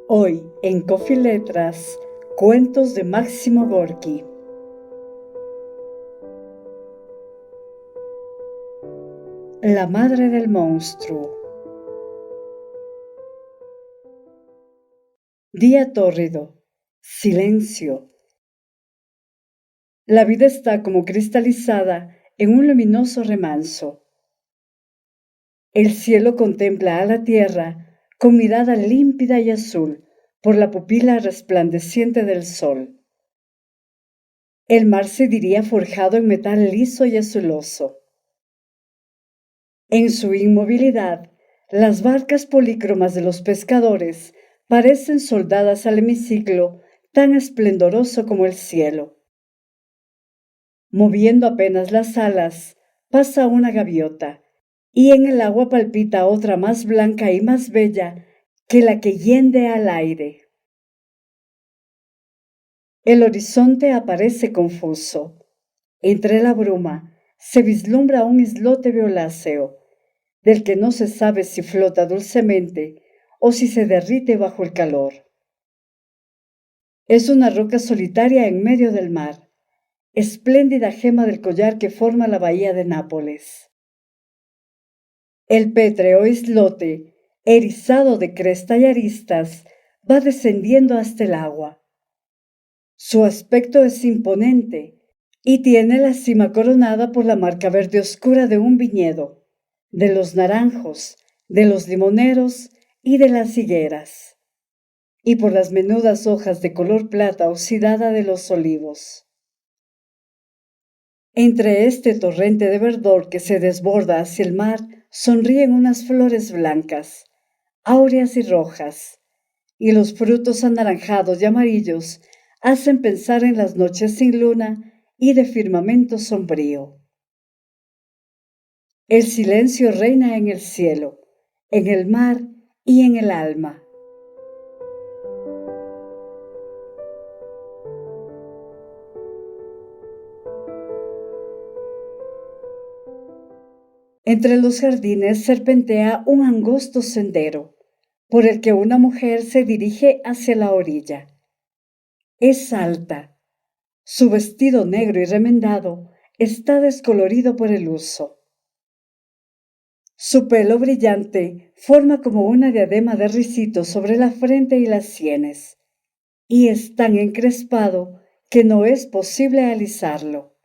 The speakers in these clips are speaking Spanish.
Hoy en Coffee Letras, cuentos de Máximo Gorki. La madre del monstruo. Día tórrido. Silencio. La vida está como cristalizada en un luminoso remanso. El cielo contempla a la tierra con mirada límpida y azul por la pupila resplandeciente del sol. El mar se diría forjado en metal liso y azuloso. En su inmovilidad, las barcas polícromas de los pescadores parecen soldadas al hemiciclo tan esplendoroso como el cielo. Moviendo apenas las alas, pasa una gaviota, y en el agua palpita otra más blanca y más bella que la que hiende al aire. El horizonte aparece confuso. Entre la bruma se vislumbra un islote violáceo, del que no se sabe si flota dulcemente o si se derrite bajo el calor. Es una roca solitaria en medio del mar, espléndida gema del collar que forma la bahía de Nápoles. El pétreo islote, erizado de cresta y aristas, va descendiendo hasta el agua. Su aspecto es imponente y tiene la cima coronada por la marca verde oscura de un viñedo, de los naranjos, de los limoneros y de las higueras, y por las menudas hojas de color plata oxidada de los olivos. Entre este torrente de verdor que se desborda hacia el mar sonríen unas flores blancas, áureas y rojas, y los frutos anaranjados y amarillos hacen pensar en las noches sin luna y de firmamento sombrío. El silencio reina en el cielo, en el mar y en el alma. Entre los jardines serpentea un angosto sendero, por el que una mujer se dirige hacia la orilla. Es alta. Su vestido negro y remendado está descolorido por el uso. Su pelo brillante forma como una diadema de ricitos sobre la frente y las sienes, y es tan encrespado que no es posible alisarlo.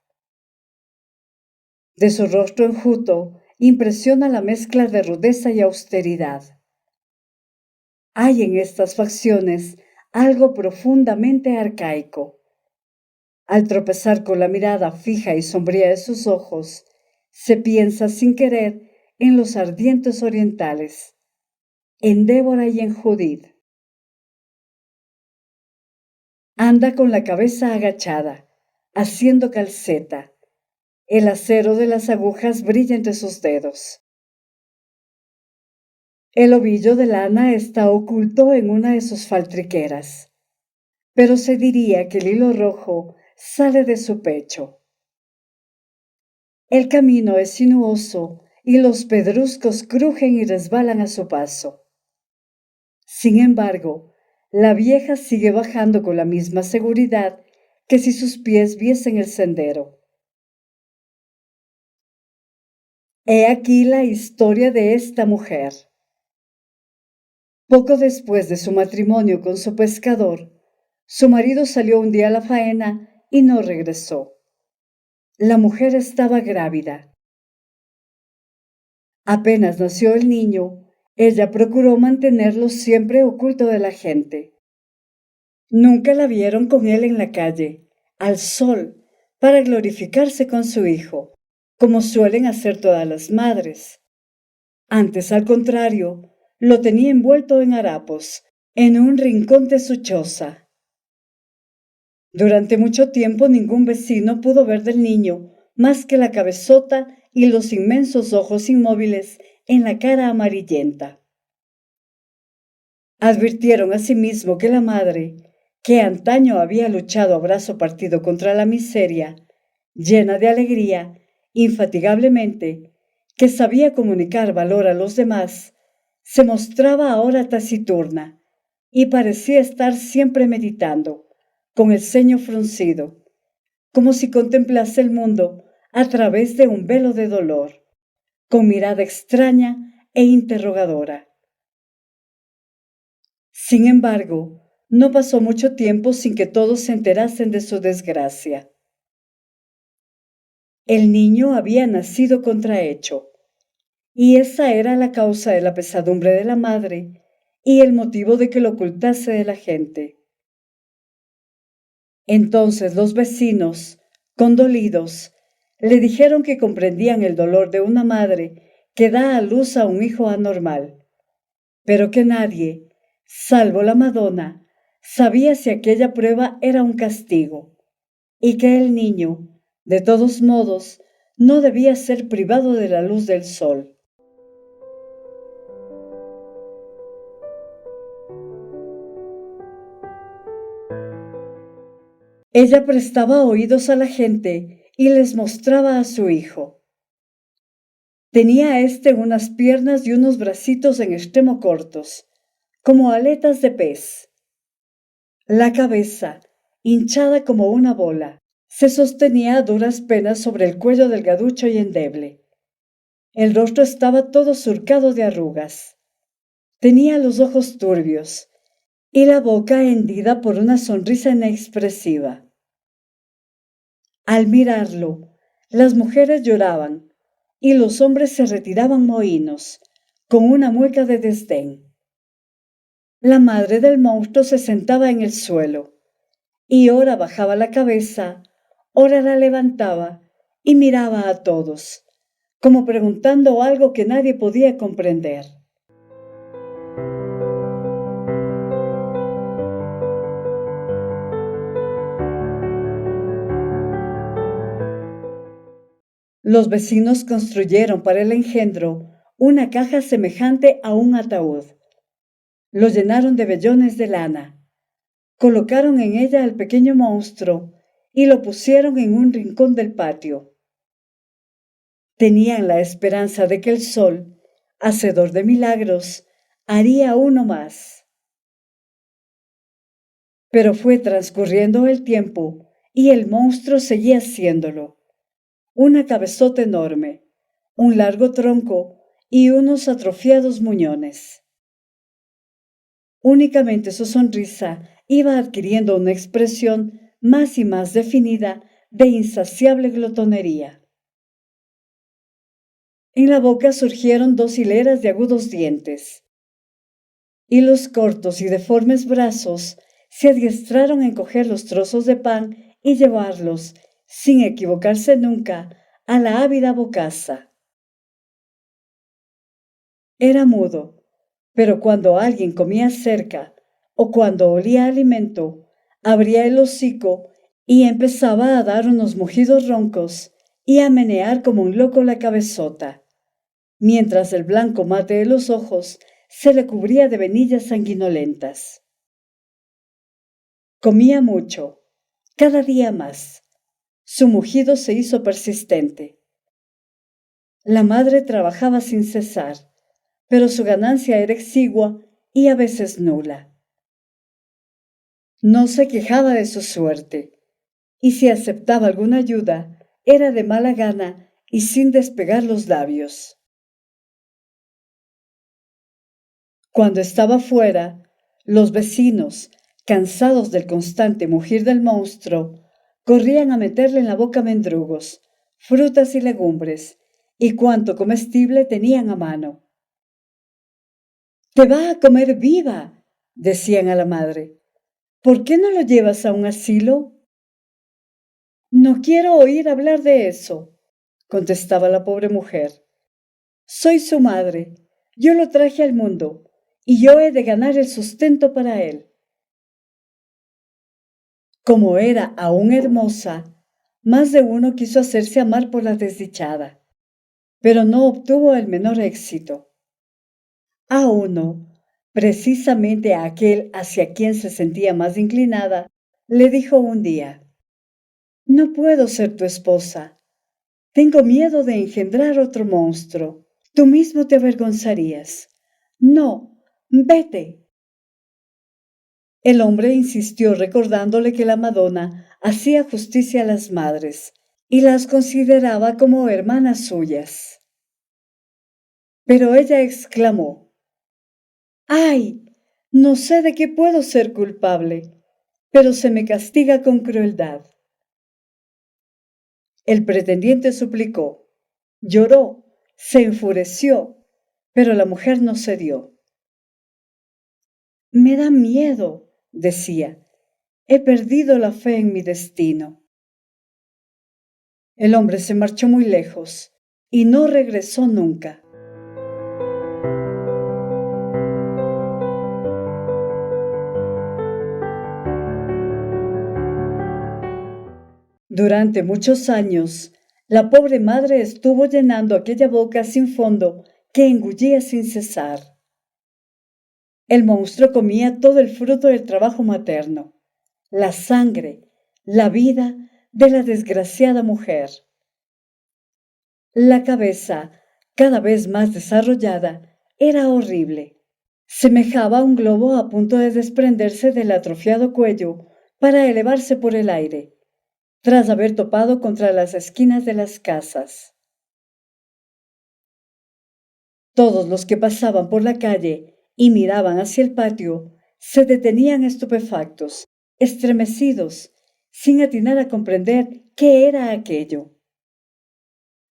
De su rostro enjuto impresiona la mezcla de rudeza y austeridad. Hay en estas facciones algo profundamente arcaico. Al tropezar con la mirada fija y sombría de sus ojos, se piensa sin querer en los ardientes orientales, en Débora y en Judith. Anda con la cabeza agachada, haciendo calceta. El acero de las agujas brilla entre sus dedos. El ovillo de lana está oculto en una de sus faltriqueras, pero se diría que el hilo rojo sale de su pecho. El camino es sinuoso y los pedruscos crujen y resbalan a su paso. Sin embargo, la vieja sigue bajando con la misma seguridad que si sus pies viesen el sendero. He aquí la historia de esta mujer. Poco después de su matrimonio con su pescador, su marido salió un día a la faena y no regresó. La mujer estaba grávida. Apenas nació el niño, ella procuró mantenerlo siempre oculto de la gente. Nunca la vieron con él en la calle, al sol, para glorificarse con su hijo, como suelen hacer todas las madres. Antes, al contrario, lo tenía envuelto en harapos, en un rincón de su choza. Durante mucho tiempo ningún vecino pudo ver del niño más que la cabezota y los inmensos ojos inmóviles en la cara amarillenta. Advirtieron asimismo que la madre, que antaño había luchado a brazo partido contra la miseria, llena de alegría, infatigablemente, que sabía comunicar valor a los demás, se mostraba ahora taciturna, y parecía estar siempre meditando, con el ceño fruncido, como si contemplase el mundo a través de un velo de dolor, con mirada extraña e interrogadora. Sin embargo, no pasó mucho tiempo sin que todos se enterasen de su desgracia. El niño había nacido contrahecho, y esa era la causa de la pesadumbre de la madre y el motivo de que lo ocultase de la gente. Entonces los vecinos, condolidos, le dijeron que comprendían el dolor de una madre que da a luz a un hijo anormal, pero que nadie, salvo la Madonna, sabía si aquella prueba era un castigo, y que el niño, de todos modos, no debía ser privado de la luz del sol. Ella prestaba oídos a la gente y les mostraba a su hijo. Tenía éste unas piernas y unos bracitos en extremo cortos, como aletas de pez. La cabeza, hinchada como una bola, se sostenía a duras penas sobre el cuello delgaducho y endeble. El rostro estaba todo surcado de arrugas. Tenía los ojos turbios y la boca hendida por una sonrisa inexpresiva. Al mirarlo, las mujeres lloraban y los hombres se retiraban mohínos, con una mueca de desdén. La madre del monstruo se sentaba en el suelo, y ora bajaba la cabeza, ora la levantaba y miraba a todos, como preguntando algo que nadie podía comprender. Los vecinos construyeron para el engendro una caja semejante a un ataúd. Lo llenaron de vellones de lana, colocaron en ella al pequeño monstruo y lo pusieron en un rincón del patio. Tenían la esperanza de que el sol, hacedor de milagros, haría uno más. Pero fue transcurriendo el tiempo y el monstruo seguía haciéndolo. Una cabezota enorme, un largo tronco y unos atrofiados muñones. Únicamente su sonrisa iba adquiriendo una expresión más y más definida de insaciable glotonería. En la boca surgieron dos hileras de agudos dientes, y los cortos y deformes brazos se adiestraron en coger los trozos de pan y llevarlos, sin equivocarse nunca, a la ávida bocaza. Era mudo, pero cuando alguien comía cerca o cuando olía alimento, abría el hocico y empezaba a dar unos mugidos roncos y a menear como un loco la cabezota, mientras el blanco mate de los ojos se le cubría de venillas sanguinolentas. Comía mucho, cada día más. Su mugido se hizo persistente. La madre trabajaba sin cesar, pero su ganancia era exigua y a veces nula. No se quejaba de su suerte, y si aceptaba alguna ayuda, era de mala gana y sin despegar los labios. Cuando estaba fuera, los vecinos, cansados del constante mugir del monstruo, corrían a meterle en la boca mendrugos, frutas y legumbres, y cuanto comestible tenían a mano. «¡Te va a comer viva!», decían a la madre. «¿Por qué no lo llevas a un asilo?». «No quiero oír hablar de eso», contestaba la pobre mujer. «Soy su madre, yo lo traje al mundo, y yo he de ganar el sustento para él». Como era aún hermosa, más de uno quiso hacerse amar por la desdichada, pero no obtuvo el menor éxito. A uno, precisamente a aquel hacia quien se sentía más inclinada, le dijo un día: «No puedo ser tu esposa. Tengo miedo de engendrar otro monstruo. Tú mismo te avergonzarías. No, vete». El hombre insistió recordándole que la Madonna hacía justicia a las madres y las consideraba como hermanas suyas. Pero ella exclamó: ¡ay! No sé de qué puedo ser culpable, pero se me castiga con crueldad. El pretendiente suplicó, lloró, se enfureció, pero la mujer no cedió. Me da miedo, decía, he perdido la fe en mi destino. El hombre se marchó muy lejos y no regresó nunca. Durante muchos años, la pobre madre estuvo llenando aquella boca sin fondo que engullía sin cesar. El monstruo comía todo el fruto del trabajo materno, la sangre, la vida de la desgraciada mujer. La cabeza, cada vez más desarrollada, era horrible. Semejaba a un globo a punto de desprenderse del atrofiado cuello para elevarse por el aire, tras haber topado contra las esquinas de las casas. Todos los que pasaban por la calle y miraban hacia el patio se detenían estupefactos, estremecidos, sin atinar a comprender qué era aquello.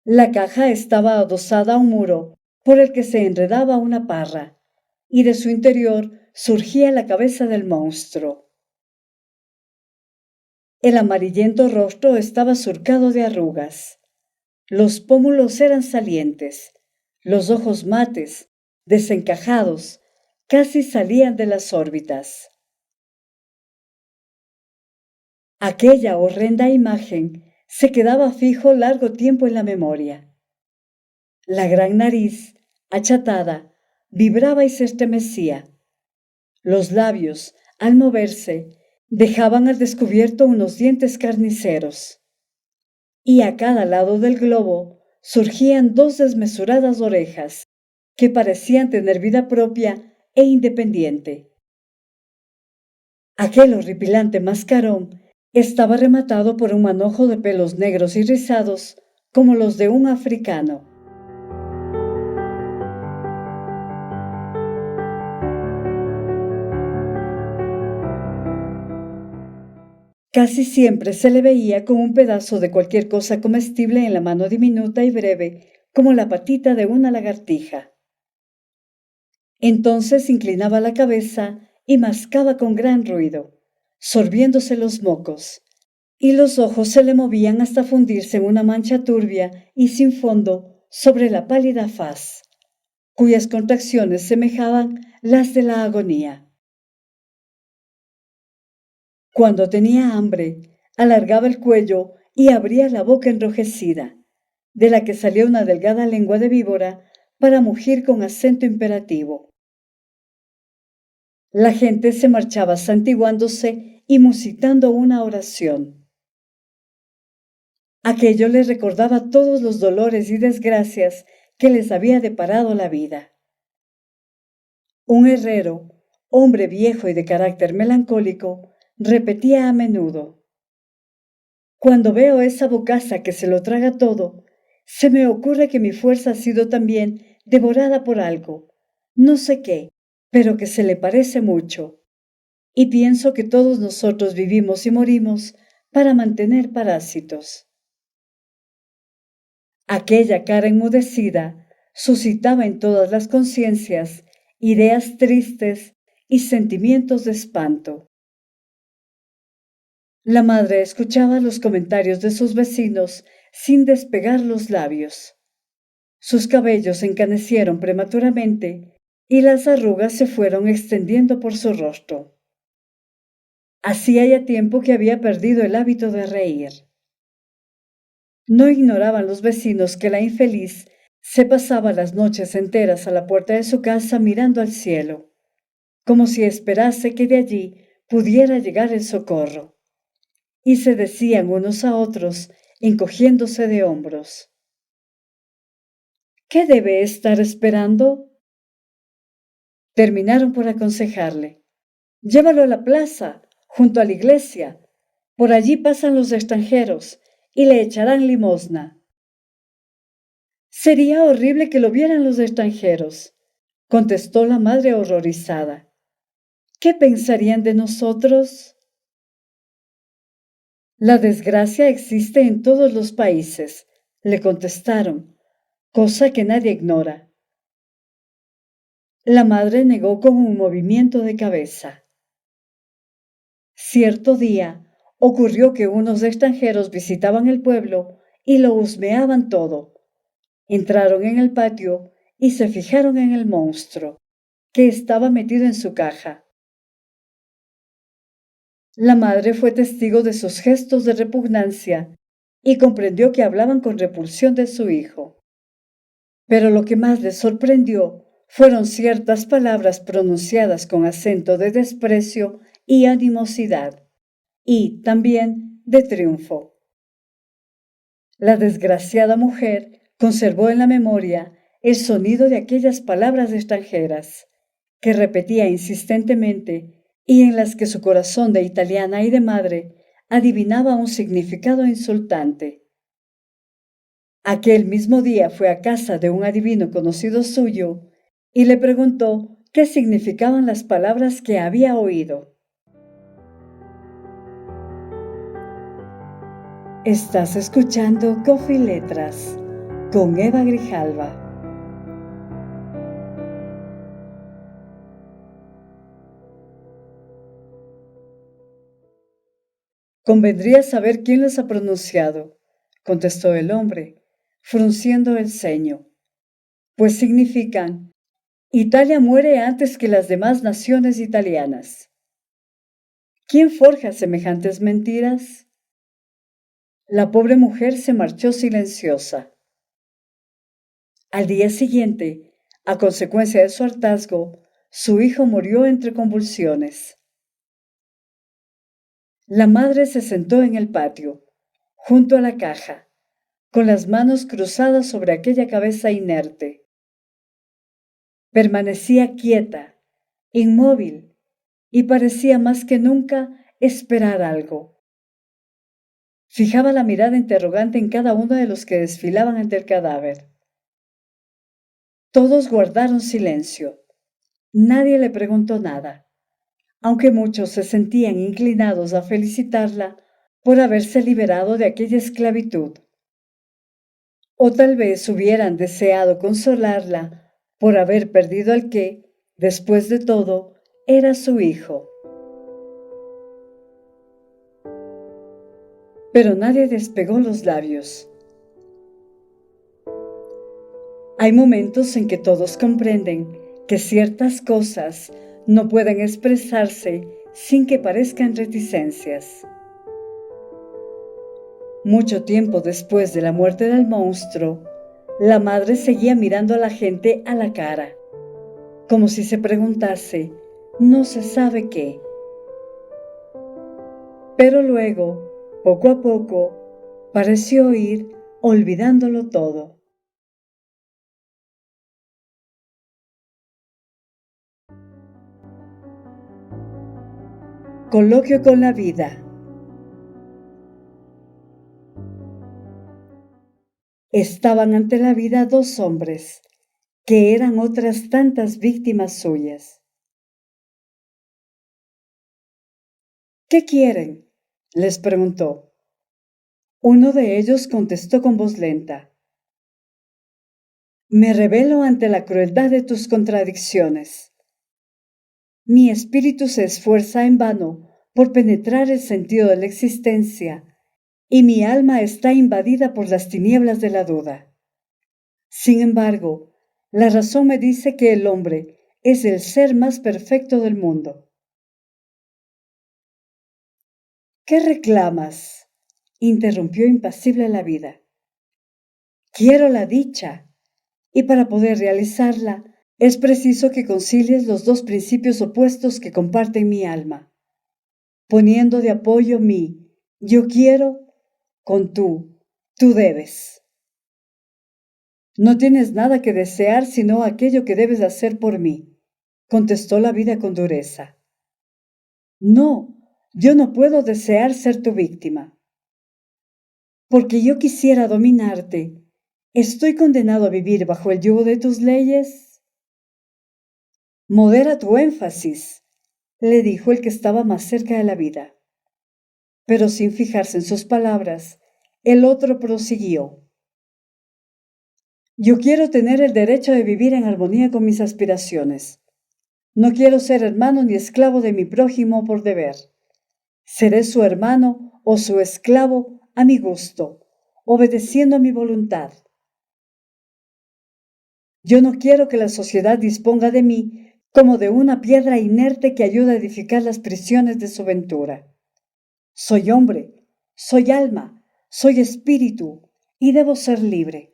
La caja estaba adosada a un muro por el que se enredaba una parra, y de su interior surgía la cabeza del monstruo. El amarillento rostro estaba surcado de arrugas. Los pómulos eran salientes, los ojos mates, desencajados, casi salían de las órbitas. Aquella horrenda imagen se quedaba fijo largo tiempo en la memoria. La gran nariz, achatada, vibraba y se estremecía. Los labios, al moverse, dejaban al descubierto unos dientes carniceros. Y a cada lado del globo surgían dos desmesuradas orejas, que parecían tener vida propia e independiente. Aquel horripilante mascarón estaba rematado por un manojo de pelos negros y rizados como los de un africano. Casi siempre se le veía con un pedazo de cualquier cosa comestible en la mano diminuta y breve, como la patita de una lagartija. Entonces inclinaba la cabeza y mascaba con gran ruido, sorbiéndose los mocos, y los ojos se le movían hasta fundirse en una mancha turbia y sin fondo sobre la pálida faz, cuyas contracciones semejaban las de la agonía. Cuando tenía hambre, alargaba el cuello y abría la boca enrojecida, de la que salía una delgada lengua de víbora para mugir con acento imperativo. La gente se marchaba santiguándose y musitando una oración. Aquello les recordaba todos los dolores y desgracias que les había deparado la vida. Un herrero, hombre viejo y de carácter melancólico, repetía a menudo: cuando veo esa bocaza que se lo traga todo, se me ocurre que mi fuerza ha sido también devorada por algo, no sé qué, pero que se le parece mucho. Y pienso que todos nosotros vivimos y morimos para mantener parásitos. Aquella cara enmudecida suscitaba en todas las conciencias ideas tristes y sentimientos de espanto. La madre escuchaba los comentarios de sus vecinos sin despegar los labios. Sus cabellos se encanecieron prematuramente y las arrugas se fueron extendiendo por su rostro. Hacía ya tiempo que había perdido el hábito de reír. No ignoraban los vecinos que la infeliz se pasaba las noches enteras a la puerta de su casa mirando al cielo, como si esperase que de allí pudiera llegar el socorro. Y se decían unos a otros, encogiéndose de hombros: ¿qué debe estar esperando? Terminaron por aconsejarle: Llévalo a la plaza, junto a la iglesia. Por allí pasan los extranjeros y le echarán limosna. Sería horrible que lo vieran los extranjeros, contestó la madre horrorizada. ¿Qué pensarían de nosotros? La desgracia existe en todos los países, le contestaron, cosa que nadie ignora. La madre negó con un movimiento de cabeza. Cierto día ocurrió que unos extranjeros visitaban el pueblo y lo husmeaban todo. Entraron en el patio y se fijaron en el monstruo, que estaba metido en su caja. La madre fue testigo de sus gestos de repugnancia y comprendió que hablaban con repulsión de su hijo. Pero lo que más le sorprendió fueron ciertas palabras pronunciadas con acento de desprecio y animosidad, y también de triunfo. La desgraciada mujer conservó en la memoria el sonido de aquellas palabras extranjeras, que repetía insistentemente y en las que su corazón de italiana y de madre adivinaba un significado insultante. Aquel mismo día fue a casa de un adivino conocido suyo y le preguntó qué significaban las palabras que había oído. Estás escuchando Coffee Letras con Eva Grijalva. Convendría saber quién las ha pronunciado, contestó el hombre, frunciendo el ceño, pues significan: Italia muere antes que las demás naciones italianas. ¿Quién forja semejantes mentiras? La pobre mujer se marchó silenciosa. Al día siguiente, a consecuencia de su hartazgo, su hijo murió entre convulsiones. La madre se sentó en el patio, junto a la caja, con las manos cruzadas sobre aquella cabeza inerte. Permanecía quieta, inmóvil, y parecía más que nunca esperar algo. Fijaba la mirada interrogante en cada uno de los que desfilaban ante el cadáver. Todos guardaron silencio. Nadie le preguntó nada, aunque muchos se sentían inclinados a felicitarla por haberse liberado de aquella esclavitud. O tal vez hubieran deseado consolarla por haber perdido al que, después de todo, era su hijo. Pero nadie despegó los labios. Hay momentos en que todos comprenden que ciertas cosas no pueden expresarse sin que parezcan reticencias. Mucho tiempo después de la muerte del monstruo, la madre seguía mirando a la gente a la cara, como si se preguntase, no se sabe qué. Pero luego, poco a poco, pareció ir olvidándolo todo. Coloquio con la vida. Estaban ante la vida dos hombres, que eran otras tantas víctimas suyas. ¿Qué quieren?, les preguntó. Uno de ellos contestó con voz lenta: Me rebelo ante la crueldad de tus contradicciones. Mi espíritu se esfuerza en vano por penetrar el sentido de la existencia, y mi alma está invadida por las tinieblas de la duda. Sin embargo, la razón me dice que el hombre es el ser más perfecto del mundo. ¿Qué reclamas?, interrumpió impasible la vida. Quiero la dicha, y para poder realizarla es preciso que concilies los dos principios opuestos que comparten mi alma, poniendo de apoyo mi yo quiero con tú debes. No tienes nada que desear sino aquello que debes hacer por mí, contestó la vida con dureza. No, yo no puedo desear ser tu víctima. Porque yo quisiera dominarte. ¿Estoy condenado a vivir bajo el yugo de tus leyes? Modera tu énfasis, le dijo el que estaba más cerca de la vida. Pero sin fijarse en sus palabras, el otro prosiguió. Yo quiero tener el derecho de vivir en armonía con mis aspiraciones. No quiero ser hermano ni esclavo de mi prójimo por deber. Seré su hermano o su esclavo a mi gusto, obedeciendo a mi voluntad. Yo no quiero que la sociedad disponga de mí como de una piedra inerte que ayuda a edificar las prisiones de su ventura. Soy hombre, soy alma, soy espíritu y debo ser libre.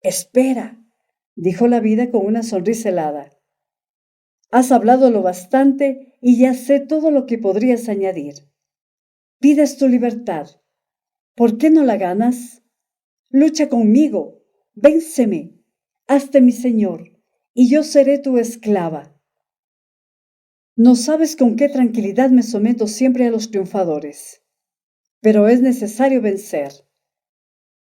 Espera, dijo la vida con una sonrisa helada. Has hablado lo bastante y ya sé todo lo que podrías añadir. Pides tu libertad. ¿Por qué no la ganas? Lucha conmigo, vénceme, hazte mi señor, y yo seré tu esclava. No sabes con qué tranquilidad me someto siempre a los triunfadores, pero es necesario vencer.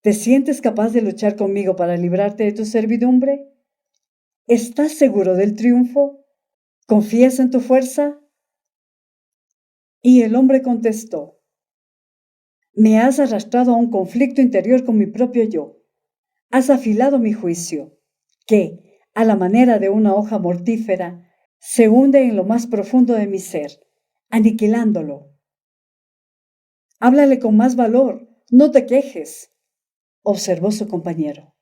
¿Te sientes capaz de luchar conmigo para librarte de tu servidumbre? ¿Estás seguro del triunfo? ¿Confías en tu fuerza? Y el hombre contestó, me has arrastrado a un conflicto interior con mi propio yo. Has afilado mi juicio, que, a la manera de una hoja mortífera, se hunde en lo más profundo de mi ser, aniquilándolo. Háblale con más valor, no te quejes, observó su compañero.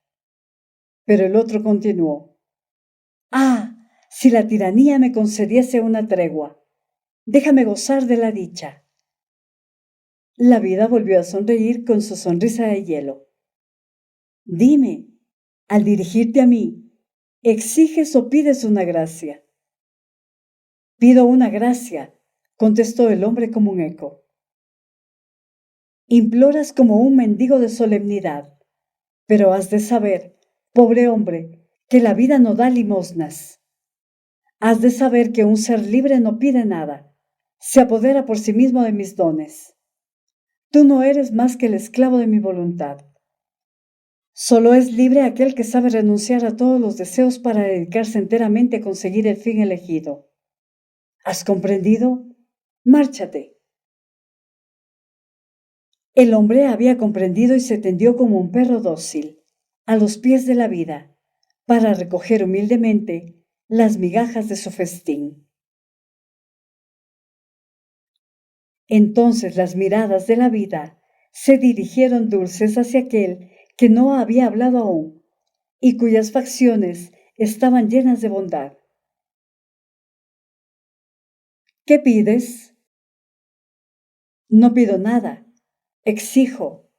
Pero el otro continuó. Ah, si la tiranía me concediese una tregua, déjame gozar de la dicha. La vida volvió a sonreír con su sonrisa de hielo. Dime, al dirigirte a mí, ¿exiges o pides una gracia? Pido una gracia, contestó el hombre como un eco. Imploras como un mendigo de solemnidad, pero has de saber, pobre hombre, que la vida no da limosnas. Has de saber que un ser libre no pide nada, se apodera por sí mismo de mis dones. Tú no eres más que el esclavo de mi voluntad. Solo es libre aquel que sabe renunciar a todos los deseos para dedicarse enteramente a conseguir el fin elegido. ¿Has comprendido? Márchate. El hombre había comprendido y se tendió como un perro dócil, a los pies de la vida, para recoger humildemente las migajas de su festín. Entonces las miradas de la vida se dirigieron dulces hacia aquel que no había hablado aún y cuyas facciones estaban llenas de bondad. ¿Qué pides? No pido nada, exijo.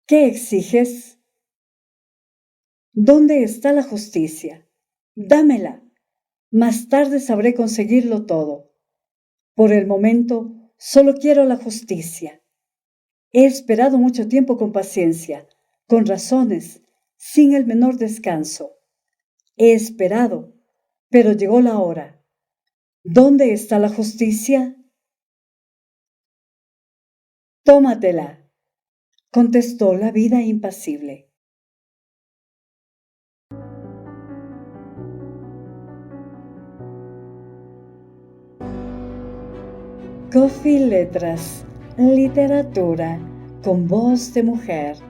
¿Qué exiges? ¿Dónde está la justicia? Dámela. Más tarde sabré conseguirlo todo. Por el momento, solo quiero la justicia. He esperado mucho tiempo con paciencia, con razones, sin el menor descanso. He esperado, pero llegó la hora. ¿Dónde está la justicia? Tómatela, contestó la vida impasible. Coffee Letras, literatura con voz de mujer.